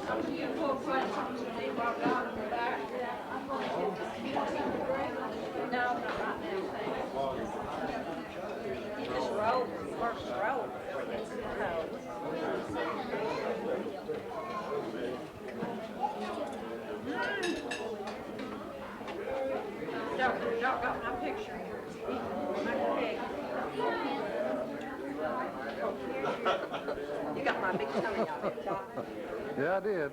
You pull plants on the deep walk down in the back. No, not right now. You just roll, first roll before it gets cold. Don't got my picture here. My cake. You got my big tummy on it, Doc. Yeah, I did.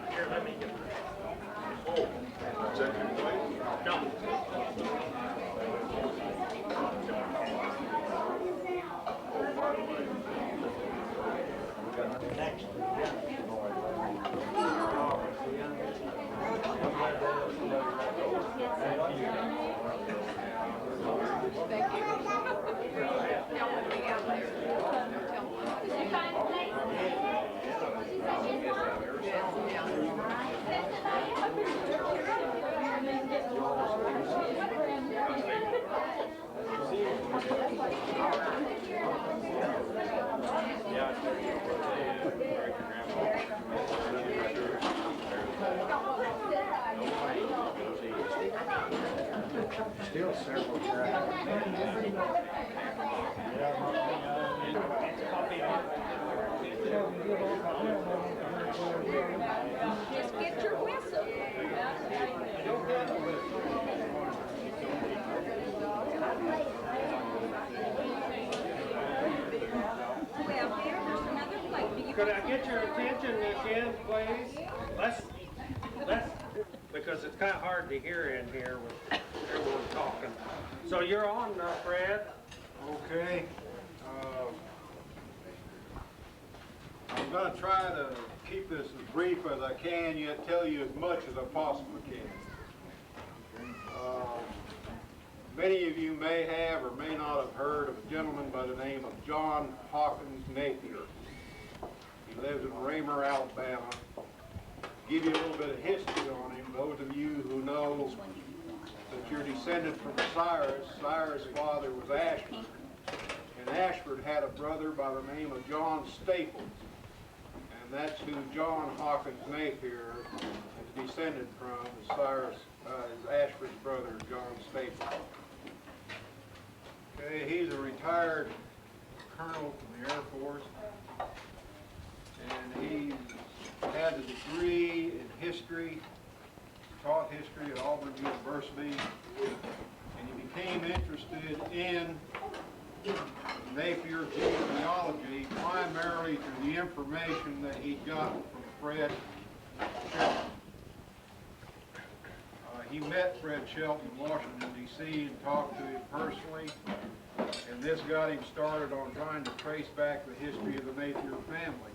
Here, let me get Oh, executive plate? No. Next. Thank you. Y'all want me out there? Tell me. Did you find a place? Still several tracks. Just get your whistle. Well, here, there's another plate. Do you Could I get your attention again, please? Let's, because it's kind of hard to hear in here with everyone talking. So you're on, Fred. Okay. I'm going to try to keep this as brief as I can, yet tell you as much as I possibly can. Many of you may have or may not have heard of a gentleman by the name of John Hawkins Napier. He lives in Raymer, Alabama. Give you a little bit of history on him. Those of you who know that you're descended from Cyrus, Cyrus' father was Ashford, and Ashford had a brother by the name of John Staples, and that's who John Hawkins Napier is descended from, is Ashford's brother, John Staples. Okay, he's a retired colonel from the Air Force, and he had a degree in history, taught history at Auburn University, and he became interested in Napier genealogy primarily through the information that he'd gotten from Fred Shelton. He met Fred Shelton in Washington, D.C. and talked to him personally, and this got him started on trying to trace back the history of the Napier family.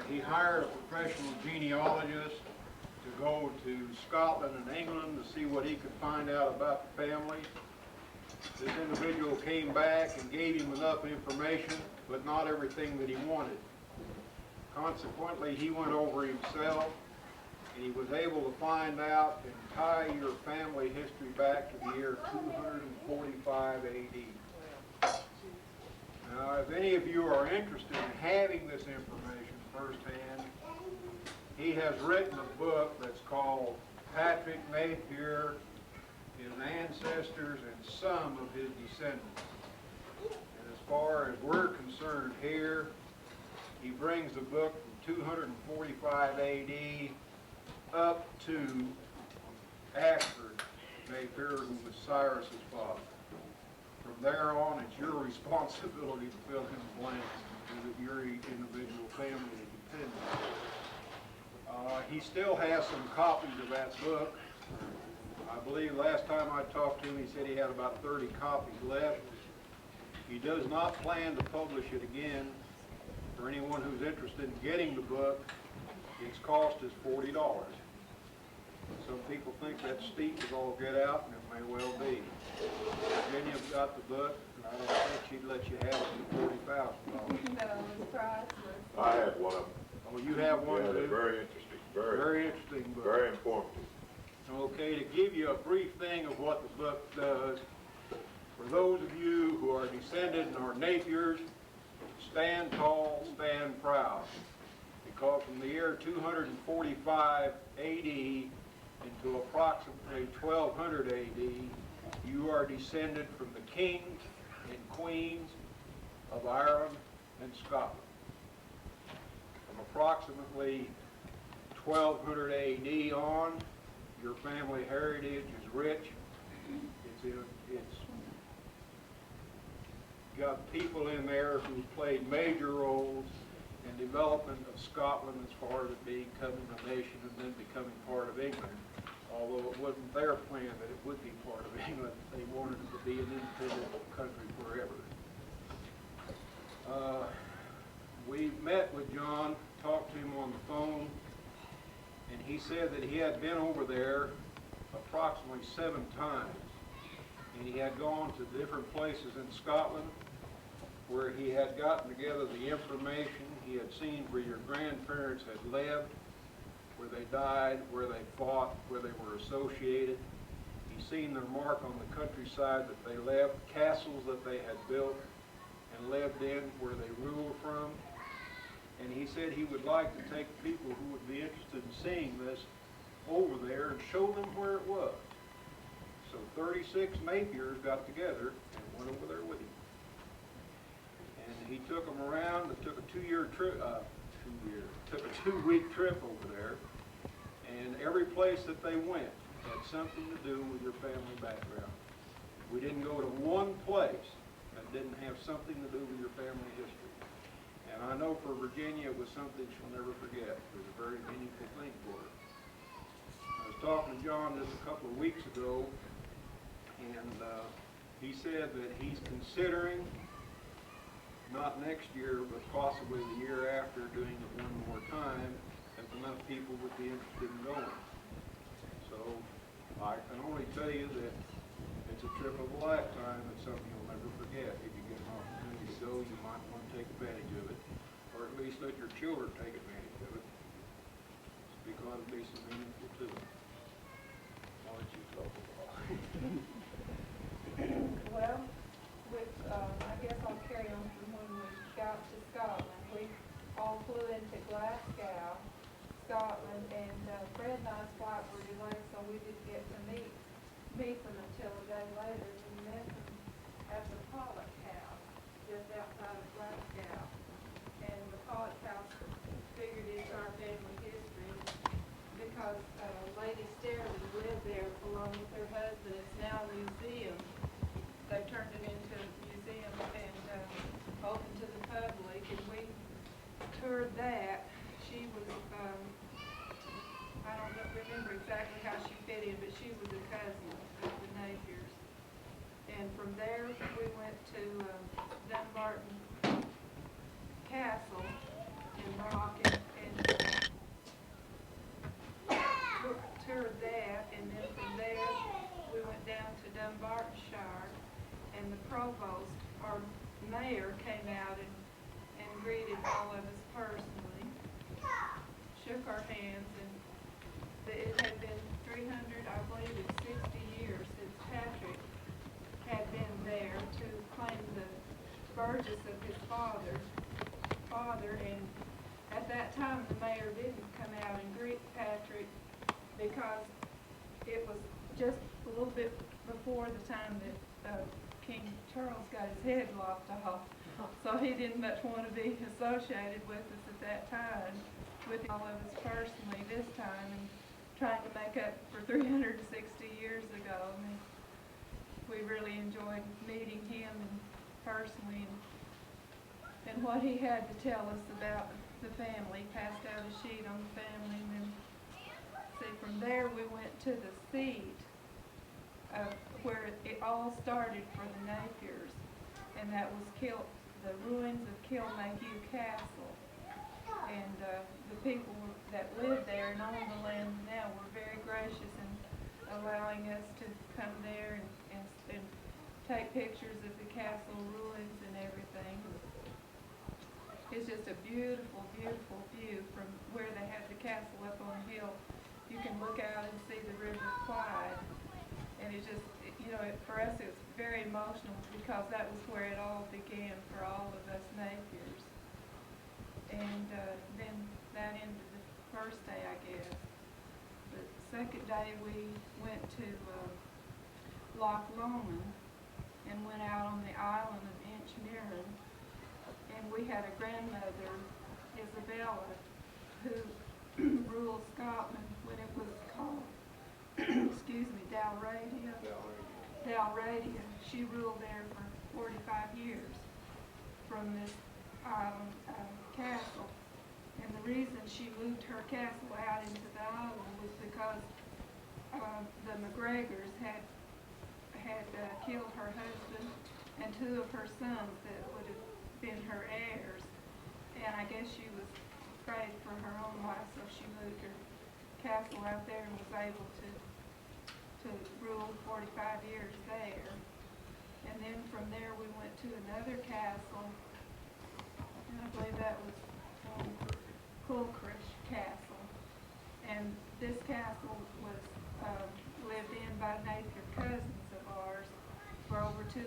He hired a professional genealogist to go to Scotland and England to see what he could find out about the family. This individual came back and gave him enough information, but not everything that he wanted. Consequently, he went over himself, and he was able to find out and tie your family history back to the year 245 A.D. Now, if any of you are interested in having this information firsthand, he has written a book that's called Patrick Napier, His Ancestors and Some of His Descendants. And as far as we're concerned here, he brings the book from 245 A.D. up to Ashford Napier, who was Cyrus's father. From there on, it's your responsibility to fill in the blanks that your individual family is dependent on. He still has some copies of that book. I believe last time I talked to him, he said he had about 30 copies left. He does not plan to publish it again. For anyone who's interested in getting the book, its cost is $40. Some people think that's steep as all get out, and it may well be. Virginia's got the book, and I don't think she'd let you have it for $40,000. No, it's priceless. I have one of them. Oh, you have one Yeah, they're too? very interesting. Very interesting book. Very informative. Okay, to give you a brief thing of what the book does, for those of you who are descended and are Napiers, stand tall, stand proud. Because from the year 245 AD into approximately 1200 AD, you are descended from the kings and queens of Ireland and Scotland. From approximately 1200 AD on, your family heritage is rich. It's got people in there who played major roles in development of Scotland as far as it becoming a nation and then becoming part of England. Although it wasn't their plan that it would be part of England, they wanted it to be an independent country forever. We met with John, talked to him on the phone, and he said that he had been over there approximately 7 times. And he had gone to different places in Scotland where he had gotten together the information. He had seen where your grandparents had lived, where they died, where they fought, where they were associated. He's seen their mark on the countryside that they left, castles that they had built and lived in where they ruled from. And he said he would like to take people who would be interested in seeing this over there and show them where it was. So 36 Napiers got together and went over there with him. And he took them around. It took a took a 2-week trip over there. And every place that they went had something to do with your family background. We didn't go to one place that didn't have something to do with your family history. And I know for Virginia it was something she'll never forget. It was a very meaningful thing for her. I was talking to John just a couple of weeks ago, and he said that he's considering, not next year, but possibly the year after, doing it one more time, if enough people would be interested in going. So I can only tell you that it's a trip of a lifetime. It's something you'll never forget. If you get an opportunity to go, you might want to take advantage of it, or at least let your children take advantage of it, because it'll be so meaningful to them. I'll let you talk about it. Well, I guess I'll carry on from when we got to Scotland. We all flew into Glasgow, Scotland, and Fred and I's flight were delayed, so we didn't get to meet them until a day later. We met them at the Pollock House, just outside of Glasgow. And the Pollock House figured into our family history because Lady Sterling lived there along with her husband. It's now a museum. They've turned it into a museum and open to the public, and we toured that. She was, I don't remember exactly how she fit in, but she was a cousin of the Napiers. And from there, we went to Dumbarton Castle in Morocco and toured that, and then from there, we went down to Dumbartonshire. And the provost, or mayor, came out and greeted all of us personally, shook our hands, and it had been 300, I believe it's 60 years since Patrick had been there to claim the burgess of his father, and at that time the mayor didn't come out and greet Patrick because it was just a little bit before the time that King Charles got his head lopped off, so he didn't much want to be associated with us at that time, with all of us personally this time, and trying to make up for 360 years ago. I mean, we really enjoyed meeting him and personally, and what he had to tell us about the family. He passed out a sheet on the family, and then, see, from there we went to the seat where it all started for the Napiers, and that was the ruins of Kilmayhew Castle. And the people that lived there and own the land now were very gracious in allowing us to come there and take pictures of the castle ruins and everything. It's just a beautiful, beautiful view from where they had the castle up on the hill. You can look out and see the river because that was where it all began for all of us Napiers. And then that ended the first day, I guess. The second day we went to Loch Lomond and went out on the island of Inchmeren, and we had a grandmother, Isabella, who ruled Scotland when it was called, excuse me, Dalradia. Dalradia. She ruled there for 45 years from this island castle. And the reason she moved her castle out into the island was because the McGregors had killed her husband and two of her sons that would have been her heirs. And I guess she was afraid for her own life, so she moved her castle out there and was able to rule 45 years there. And then from there we went to another castle, and I believe that was Kulkrich Castle. And this castle was lived in by Napier cousins of ours for over 200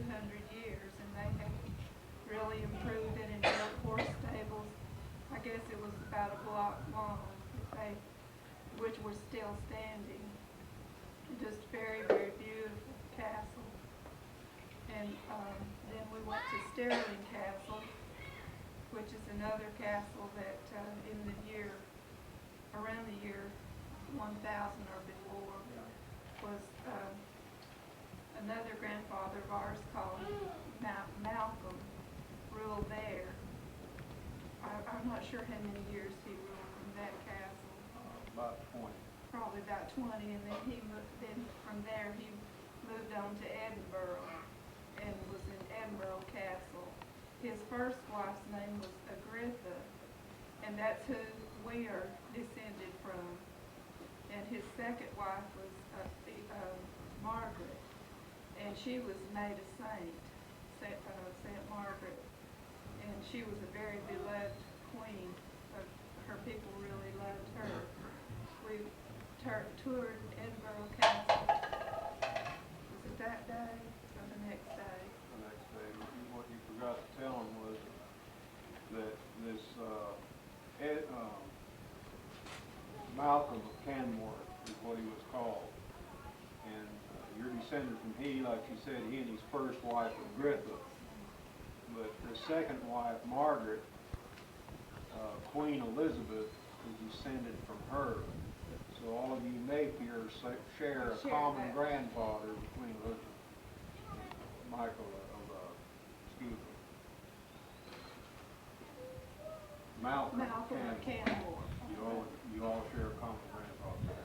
years, and they had really improved it and built horse stables. I guess it was about a block long, which was still standing. Just very, very beautiful castle. And then we went to Stirling Castle, which is another castle that around the year 1000 or before, was another grandfather of ours called Malcolm ruled there. I'm not sure how many years he ruled from that castle. About 20. Probably about 20, and then from there he moved on to Edinburgh and was in Edinburgh Castle. His first wife's name was Agrippa, and that's who we are descended from. And his second wife was Margaret, and she was made a saint, Saint Margaret, and she was a very beloved queen. Her people really loved her. We toured Edinburgh Castle. Was it that day or the next day? The next day. What you forgot to tell them was that this Malcolm of Canmore is what he was called. And you're descended from like you said, he and his first wife, Agrippa. But the second wife, Margaret, Queen Elizabeth, is descended from her. So all of you Napiers share a common grandfather with Queen Elizabeth. Malcolm of Canmore. You all share a common grandfather.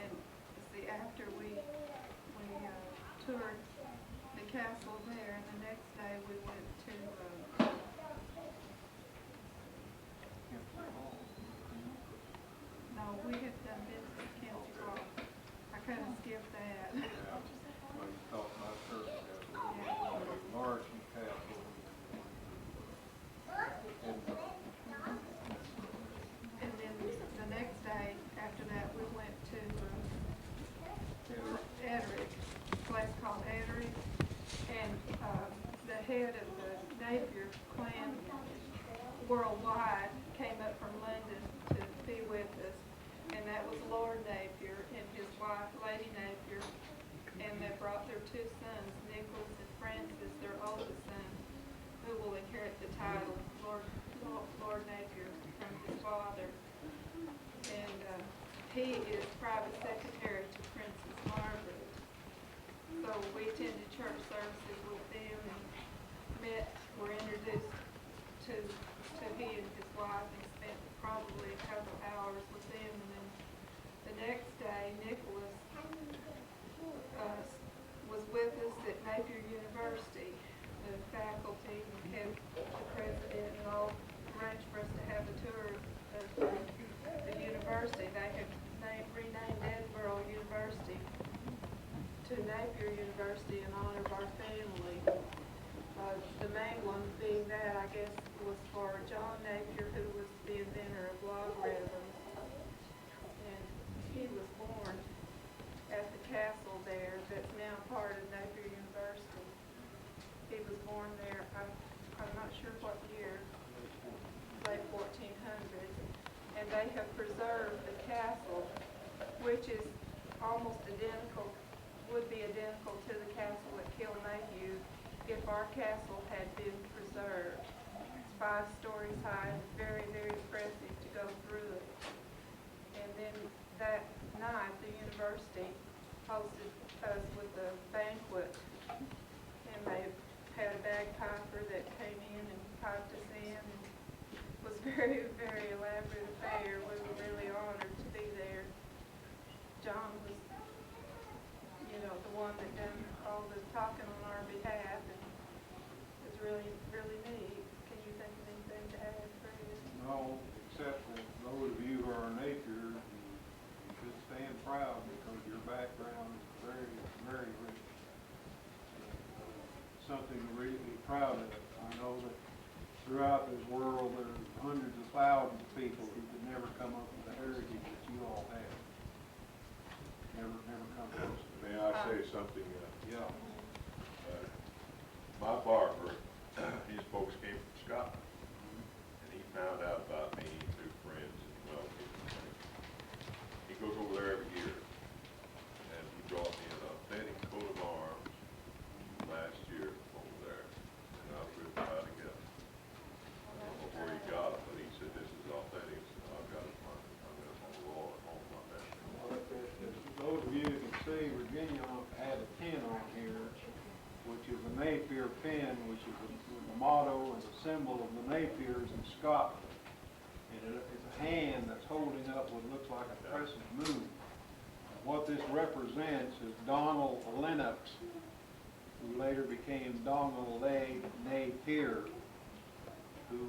And see, after we toured the castle there, and the next day we went to no, we had done business at Kempsey Hall. I kind of skipped that. Yeah. Well, you talked about church castle, Larson Castle, and then the next day after that we went to Etterick, a place called Etterick, and the head of the Napier clan worldwide came up from London to be with us, and that was Lord Napier and his wife, Lady Napier, and they brought their two sons, Nicholas and Francis, their oldest son, who will inherit the title Lord Napier from his father. And he is private secretary to Princess Margaret. So we attended church services with them and were introduced to he and his wife, and spent probably a couple hours with them. And then the next day, Nicholas was with us at Napier University, the faculty, and the president, and all arranged for us to have a tour of the university. They had renamed Edinburgh University to Napier University in honor of our family. The main one being that, I guess, was for John Napier, who was the inventor of logarithms. And he was born at the castle there that's now part of Napier University. they have preserved the castle, which is almost identical, would be identical to the castle at Kilmayhew if our castle had been preserved. It's 5 stories high and very, very impressive to go through it. And then that night, the university hosted us with a banquet, and they had a bagpiper that came in and piped us in. And it was very, very elaborate affair. We were really honored to be there. John was, you know, the one that done all the talking on our behalf, and it was really, really neat. Can you think of anything to add, Fred? No, except that those of you who are Napier, you should stand proud because your background is very, very rich. Something to really be proud of. I know that throughout this world there's hundreds of thousands of people who could never come up with the heritage that you all have. Never come close. May I say something? Yeah. My barber, his folks came from Scotland, and he found out about me through friends and relatives. He goes over there every year, and he brought me an authentic coat of arms last year over there, and I was really proud to get it. I don't know where he got it, but he said this is authentic, so I've got it on the wall at home on that. Those of you can see, Virginia had a pin on here, which is a Napier pin, which is the motto and the symbol of the Napiers in Scotland. And it's a hand that's holding up what looks like a crescent moon. What this represents is Donald Lennox, who later became Donald Napier, who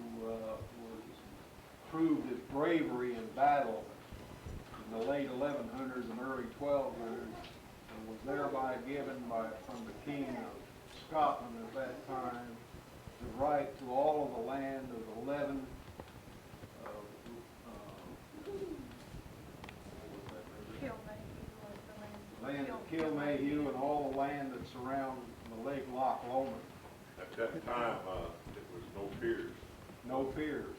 proved his bravery in battle in the late 1100s and early 1200s, and was thereby given from the King of Scotland at that time the right to all of the land of 11 land of Kilmayhew and all the land that surrounds the Lake Loch Lomond. At that time, it was no fears. No fears.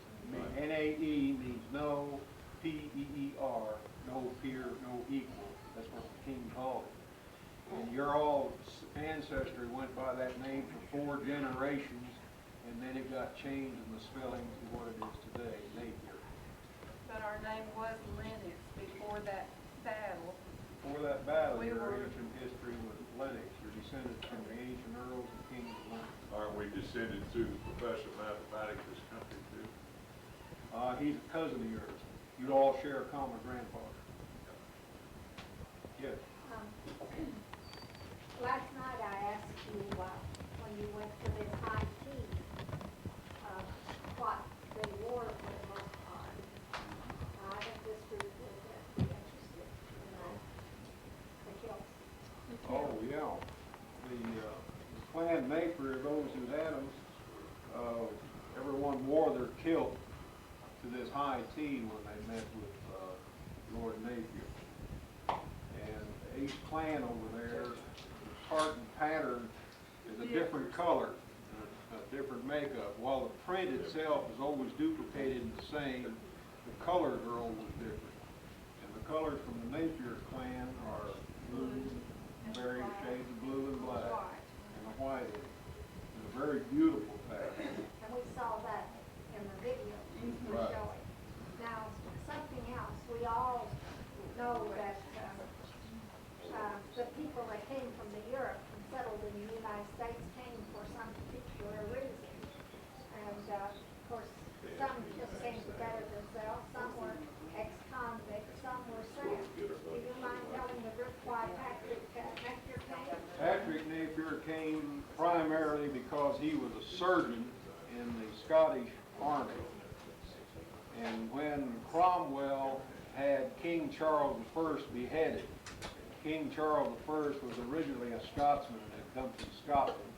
N-A-E means no, P-E-E-R, no peer, no equal. That's what the king called it. And your all ancestry went by that name for 4 generations, and then it got changed in the spelling to what it is today, Napier. But our name was Lennox before that battle. Before that battle, We your were- ancient history was Lennox. You're descended from the ancient earls and kings of Lennox. Aren't we descended through the professor of mathematics this country too? He's a cousin of yours. You all share a common grandfather. Yes. Last night I asked you, when you went to this high tea, what they wore for the most part. I think this group would be interested in the kilts. Oh, yeah. The clan Napier, those who had them, everyone wore their kilt to this high tea when they met with Lord Napier. And each clan over there, the tartan pattern is a different color, a different makeup. While the print itself is always duplicated and the same, the colors are always different. And the colors from the Napier clan are blue, various shades of blue and black, and a white. It's a very beautiful pattern. And we saw that in the video you were Right. showing. Now, something else, we all know that the people that came from Europe and settled in the United States came for some particular reason. And of course, some just came to better themselves, some were ex-convicts, some were sent. Do you mind telling the group why Patrick Napier came? Patrick Napier came primarily because he was a surgeon in the Scottish Army. And when Cromwell had King Charles I beheaded, King Charles I was originally a Scotsman and had come from Scotland,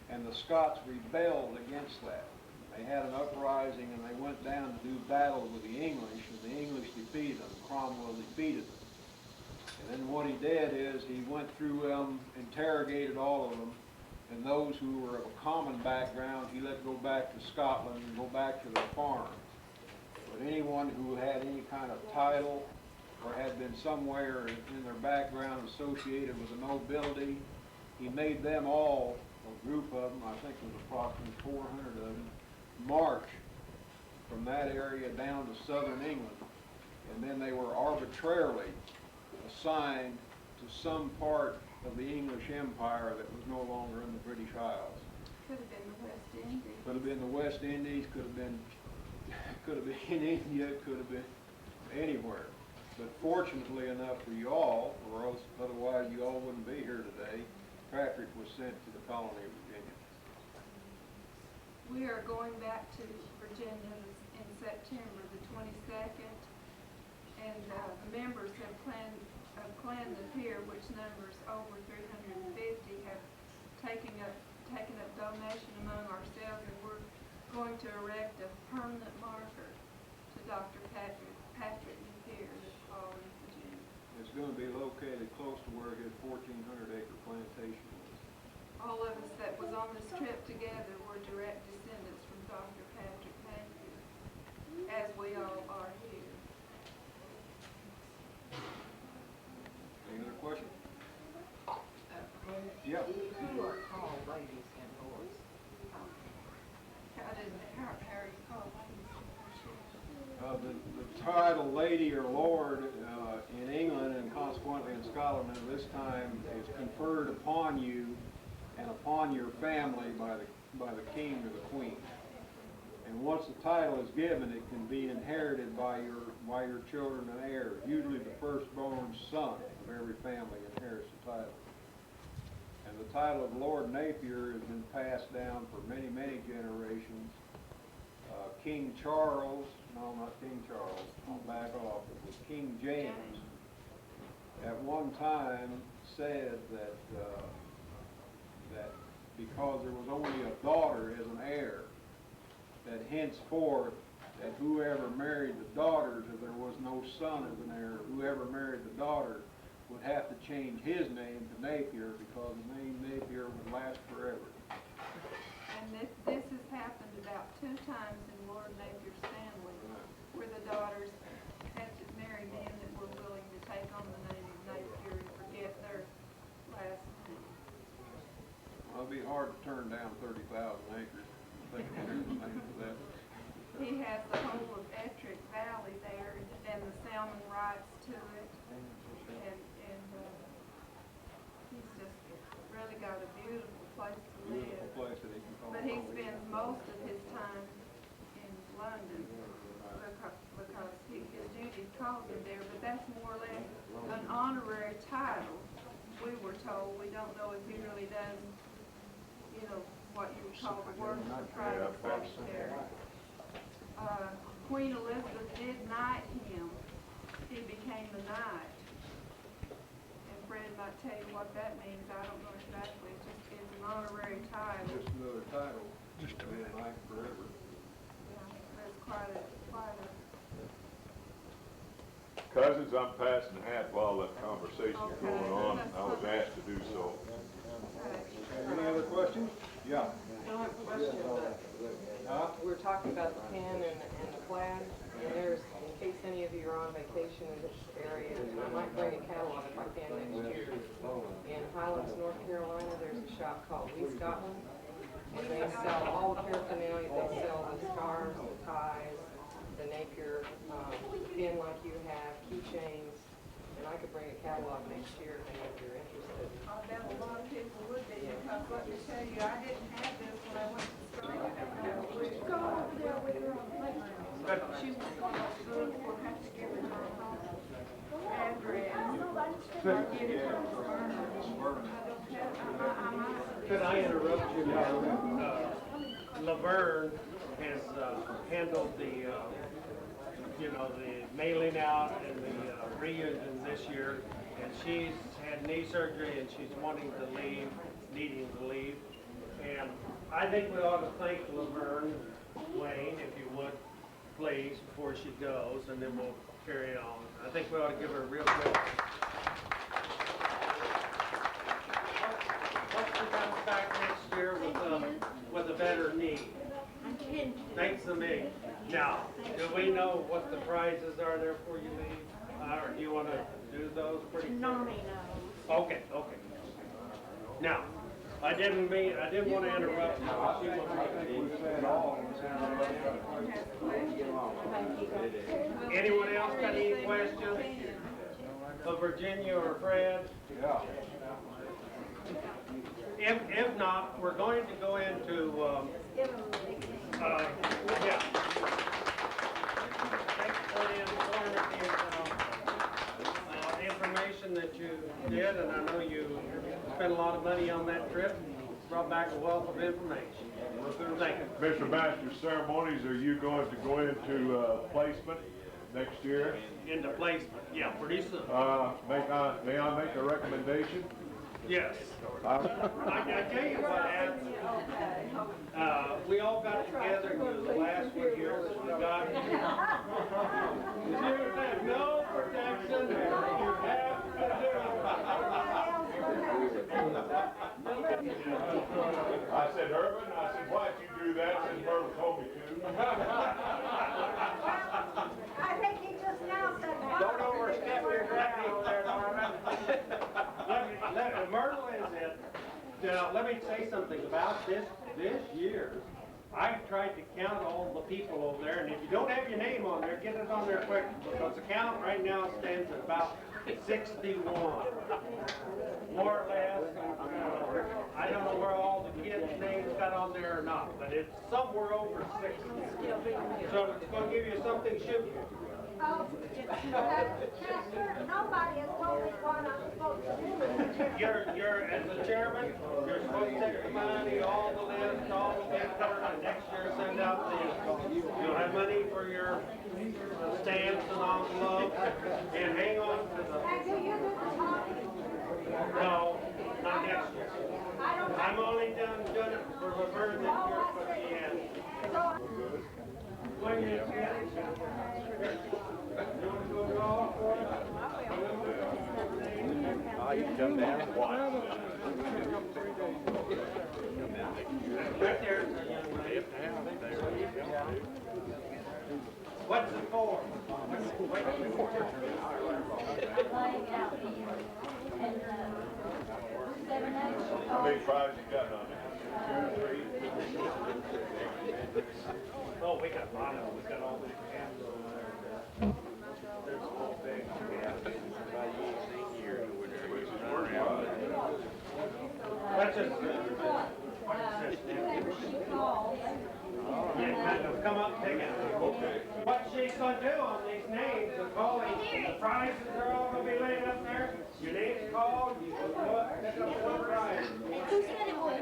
and the Scots rebelled against that. They had an uprising and they went down to do battle with the English, and the English defeated them. Cromwell defeated them. And then what he did is he went through them, interrogated all of them, and those who were of a common background he let go back to Scotland and go back to their farms. but anyone who had any kind of title or had been somewhere in their background associated with the nobility, he made them all, a group of them, I think it was approximately 400 of them, march from that area down to southern England. And then they were arbitrarily assigned to some part of the English Empire that was no longer in the British Isles. Could have been the West Indies. Could have been the West Indies, could have been India, could have been anywhere. But fortunately enough for you all, or else otherwise you all wouldn't be here today, Patrick was sent to the colony of Virginia. We are going back to Virginia in September the 22nd, and the members of Clan Napier, which numbers over 350, have taken up donation among ourselves, and we're going to erect a permanent marker to Dr. Patrick Napier, this hall in Virginia. It's going to be located close to where his 1,400-acre plantation was. All of us that was on this trip together were direct descendants from Dr. Patrick Napier, as we all are here. Any other questions? Yeah. Who are called ladies and lords? How are you called? The title lady or lord in England and consequently in Scotland at this time is conferred upon you and upon your family by the king or the queen. And once the title is given, it can be inherited by your children and heirs. Usually the firstborn son of every family inherits the title. And the title of Lord Napier has been passed down for many, many generations. King Charles, no, not King Charles, I'll back off, it was King James, at one time said that because there was only a daughter as an heir, that henceforth, that whoever married the daughters, if there was no son as an heir, whoever married the daughter would have to change his name to Napier because the name Napier would last forever. And this has happened about 2 times in Lord Napier's family, where the daughters had to marry men that were willing to take on the name of Napier and forget their last name. Well, it'd be hard to turn down 30,000 acres. I think it's the name of that. He has the whole of Ettrick Valley there and the salmon rights to it. And he's just really got a beautiful place to live. Beautiful place that he can call But he home. spends most of his time in London because his duties called him there, but that's more or less an honorary title. We were told, we don't know if he really does, what you would call the work of a private secretary. Queen Elizabeth did knight him. He became a knight. And Fred might tell you what that means. I don't know exactly. It just is an honorary title. Just another title. Just to be a knight forever. Yeah, that's quite a Cousins, I'm passing the hat while that conversation is going on. I was asked to do so. Any other questions? Yeah. I have a question. We're talking about the pen and the plaid, and there's, in case any of you are on vacation in this area, and I might bring a catalog if I can next year. In Highlands, North Carolina, there's a shop called Lee Scotland, and they sell all the paraphernalia. They sell the scarves, the ties, the Napier pin like you have, keychains, and I could bring a catalog next year if any of you are interested. I bet a lot of people would be, because let me tell you, I didn't have this when I went to school. Go over there with her on the playground. She was going to school, we'll have to give her her home address. Or get it from Smyrna. I don't have, I might. Could I interrupt you? Laverne has handled the mailing out and the reunion this year, and she's had knee surgery and she's needing to leave. And I think we ought to thank Laverne, Wayne, if you would, please, before she goes, and then we'll carry on. I think we ought to give her a real quick. Let's be back next year with a better knee. Thanks. to me. Now, do we know what the prizes are there before you leave? Or do you want to do those pretty quick? Nani knows. Okay, okay. Now, I didn't want to interrupt you. She was- Anyone else got any questions of Virginia or Fred? Yeah. If not, we're going to go into, yeah. Information that you did, and I know you spent a lot of money on that trip, brought back a wealth of information. Thank you. Mr. Master Ceremonies, are you going to go into placement next year? Into placement, yeah, pretty soon. May I make a recommendation? Yes. I tell you what happened. We all got together, and the last one here that we got. You have no protection, you have to do it. I said, Herman, why'd you do that since Herman told me to? I think he just now said that. Don't overstep your ground over there, Norman. Myrtle is it. Now, let me say something about this year. I've tried to count all the people over there, and if you don't have your name on there, get it on there quick, because the count right now stands at about 61. More or less. I don't know where all the kids' names got on there or not, but it's somewhere over 60. So it's going to give you something to shoot for. Oh, nobody has told me what I'm supposed to do. You're as the chairman, you're supposed to take the money, all the list, all the paperwork, and next year send out the, you'll have money for your stamps and envelopes, and hang on to the, And do you do the talking? no, not next year. I'm only done it for Laverne this year, but the end. So, When you get it, you want to go to all for it? You can come down and watch. Right there's a young lady. What's it for? How many prizes you got on it? Oh, we got a lot of them. We got all these cans over there. There's a whole big. That's just. Yeah, come up and take it. What she's gonna do on these names is calling, the prizes are all gonna be laid up there. Your name's called, you can pick up the prize. Who's gonna win?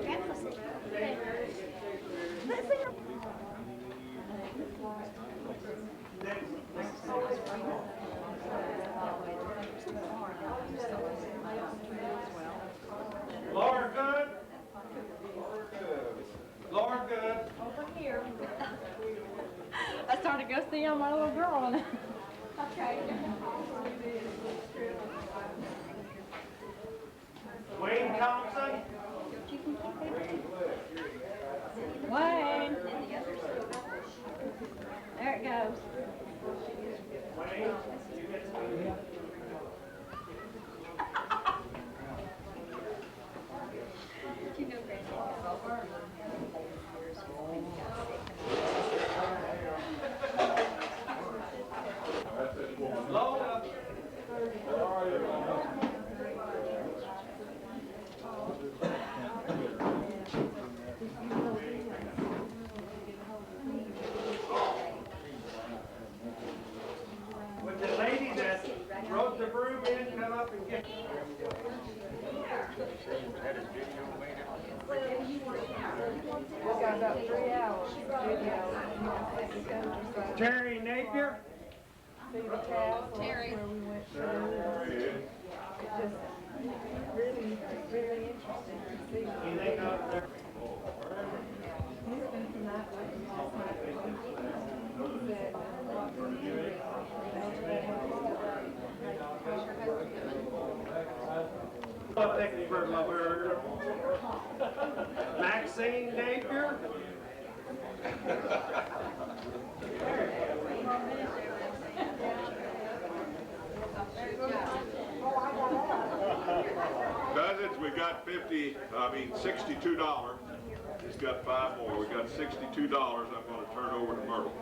Breakfast. Lord Good. Lord Good. Over here. I started to go see on my little girl. Okay. Wayne Thompson. Wayne. There it goes. Wayne, you get some. Lola. Would the lady that rode the broom in come up and get We've got about 3 hours video. Terry Napier? See the castle where we went to. It's just really, really interesting to see. Anything out there? He's been tonight, last night. He said, Thank you for Laverne. Maxine Napier? Cousins, we got $62. He's got 5 more. We got $62. I'm going to turn over to Myrtle.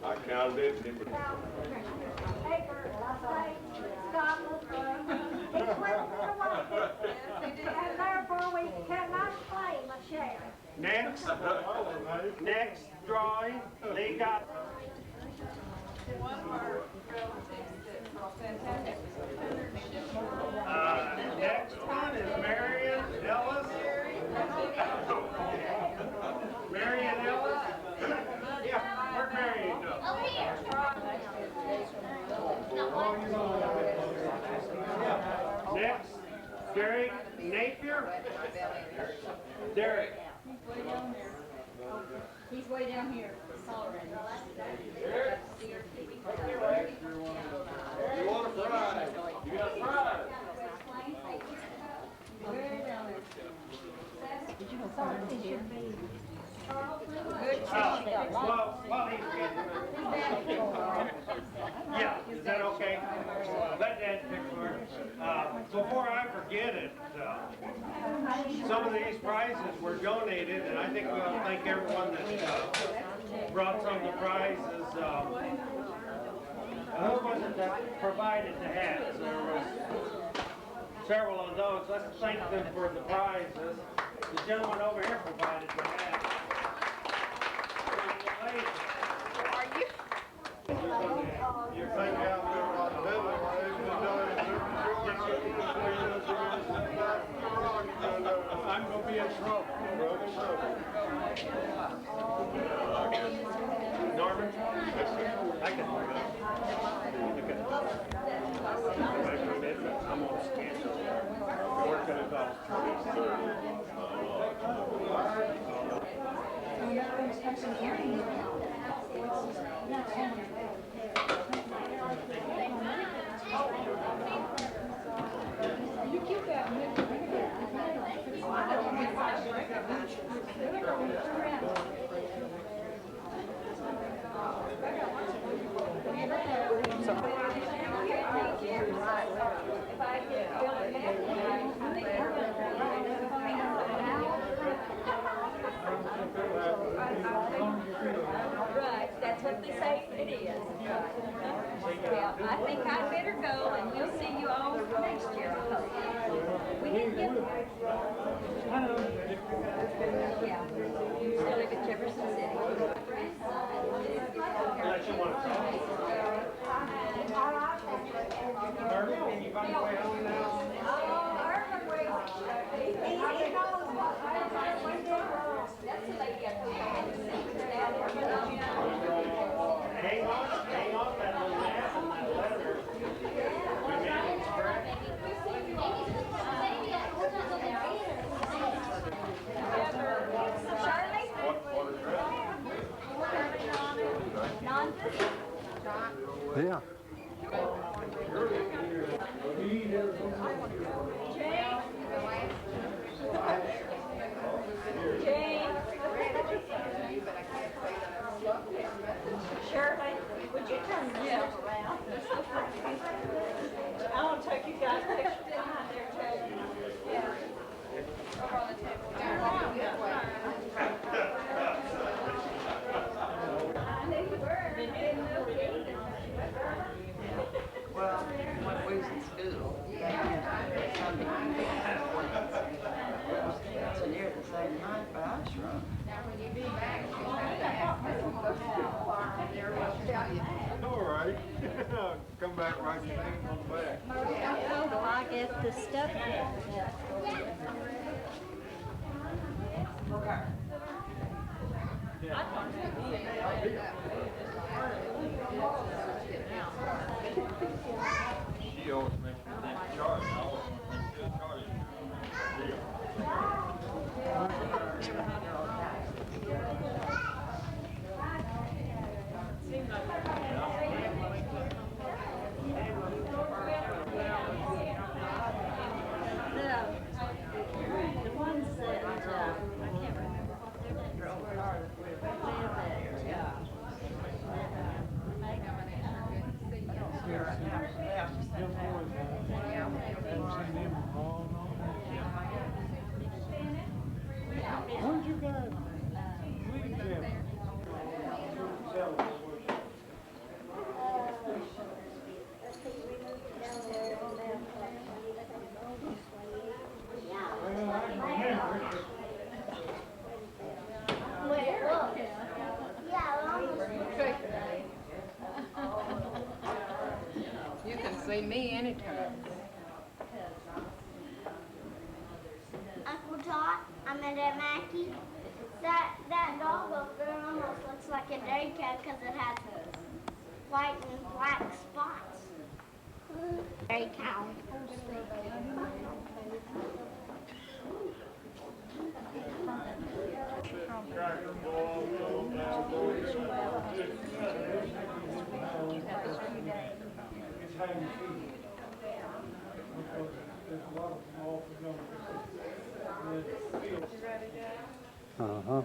I counted it. It was And therefore we cannot claim a share. Next drawing, Lee got One of our relatives that's fantastic. next one is Marion Ellis. Marion Ellis? Yeah, where'd Marion go? Next, Derek Napier. Derek. He's way down here. You want a fry? You got fries. Well, he's getting yeah, is that okay? Let Dad pick for it. Before I forget it, some of these prizes were donated, and I think we ought to thank everyone that brought some of the prizes. Who was it that provided the hats? There was several of those. Let's thank them for the prizes. The gentleman over here provided the hats. You think out there on the middle, I'm going to be in trouble. Norman? I can do that. I'm on schedule. Working about 3:30. You keep that. Right, that's what they say it is. Yeah, I think I'd better go and we'll see you all next year. We didn't get. Yeah, you still live in Jefferson City. Unless you want to talk. Norman, you find your way home now? That's the lady I told you. Hang on that little map and that letter. We made it correct. Yeah. Shirley, would you turn yourself around? I want to take you guys pictures behind there too. Over on the table. Well, when we was in school, so near the same height, but I shrunk. All right. Come back right your name on the back. So I get the stuff. She always makes me think charge. I always think she'll charge The ones that Where'd you guys leave them? You can see me anytime. Uncle Todd, I'm at Mackey. That dog over there almost looks like a day cat because it has white and black spots. Day cow. Uh-huh.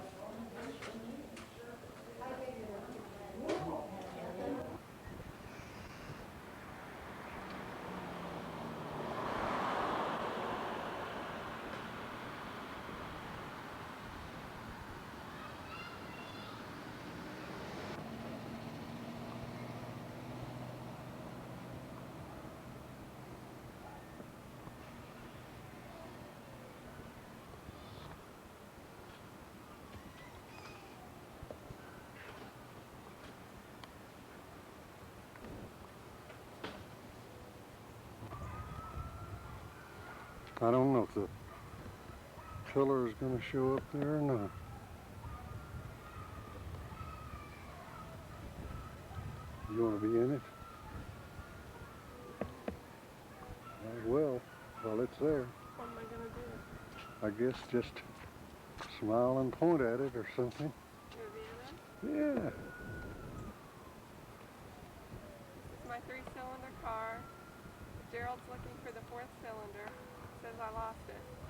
I don't know if the pillar is going to show up there or not. You want to be in it? Well, while it's there. What am I gonna do? I guess just smile and point at it or something. Yeah. This is my 3-cylinder car. Gerald's looking for the 4th cylinder. Says I lost it.